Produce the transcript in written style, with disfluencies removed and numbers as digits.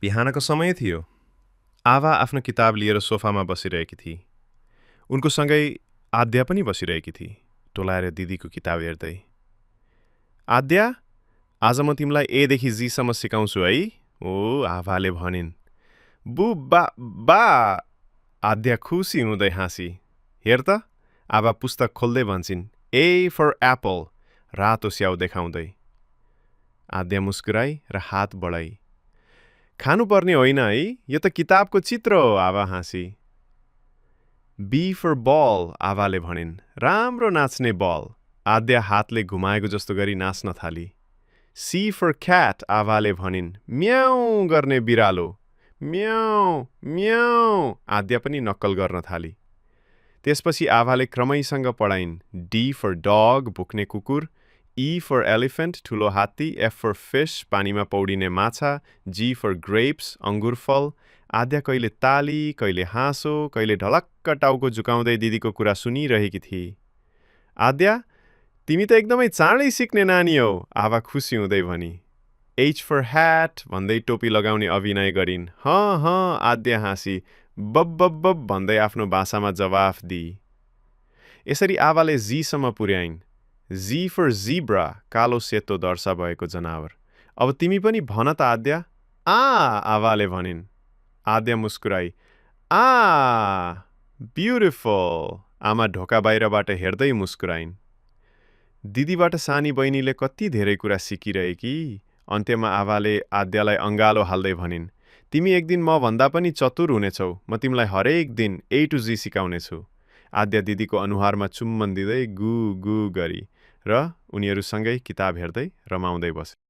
बिहानको समय थियो। आभा आफ्नो किताब लिएर सोफामा बसिरहेकी थिई। उनको सँगै आद्या पनि बसिरहेकी थिई, टोलाएर दिदीको किताब हेर्दै। आद्या, आज म तिमीलाई एदेखि जीसम्म सिकाउँछु है? ओ, आभाले भनिन्। बा, आद्या खुसी हुँदै हाँसी। हेर त, आभा पुस्तक खोल्दै भन्छिन्, ए फर एप्पल, रातो स्याउ देखाउँदै। आद्या मुस्कुराई र हात बढाई। खानुपर्ने होइन है, यो त किताबको चित्र हो, आभा हाँसी। बी फर बल, आभाले भनिन्, राम्रो नाच्ने बल। आद्या हातले घुमाएको जस्तो गरी नाच्न थाली। सी फर क्याट, आभाले भनिन्, म्याउ गर्ने बिरालो। म्याउ, म्याउ, आद्या पनि नक्कल गर्न थाली। त्यसपछि आभाले क्रमैसँग पढाइन्। डी फर डग, भुक्ने कुकुर। E for elephant, ठुलो हात्ती. F for fish, पानीमा पौडिने माछा. G for grapes, अङ्गुर फल. आद्या कहिले ताली, कहिले हाँसो, कहिले ढलक्क टाउको झुकाउँदै दिदीको कुरा सुनिरहेकी थिए। आद्या, तिमी त एकदमै चाँडै सिक्ने नानी हौ, आभा खुसी हुँदै भनी। H for hat, भन्दै टोपी लगाउने अभिनय गरिन्। हँ, आद्या हाँसी, बब भन्दै आफ्नो भाषामा जवाफ दिई। यसरी आभाले जीसम्म पुर्याइन्। जी फर जीब्रा, कालो सेतो दर्शा भएको जनावर। अब तिमी पनि भन त आद्या? आभाले भनिन्। आद्या मुस्कुराई। ब्युटिफुल, आमा ढोका बाहिरबाट हेर्दै मुस्कुराइन्। दिदीबाट सानी बहिनीले कति धेरै कुरा सिकिरहेकी। अन्त्यमा आभाले आद्यालाई अङ्गालो हाल्दै भनिन्, तिमी एक दिन म भन्दा पनि चतुर हुनेछौ, म तिमीलाई हरेक दिन A to Z सिकाउनेछु। आद्या दिदीको अनुहारमा चुम्बन दिँदै गु गु गरी र उनीहरूसँगै किताब हेर्दै रमाउँदै बसे।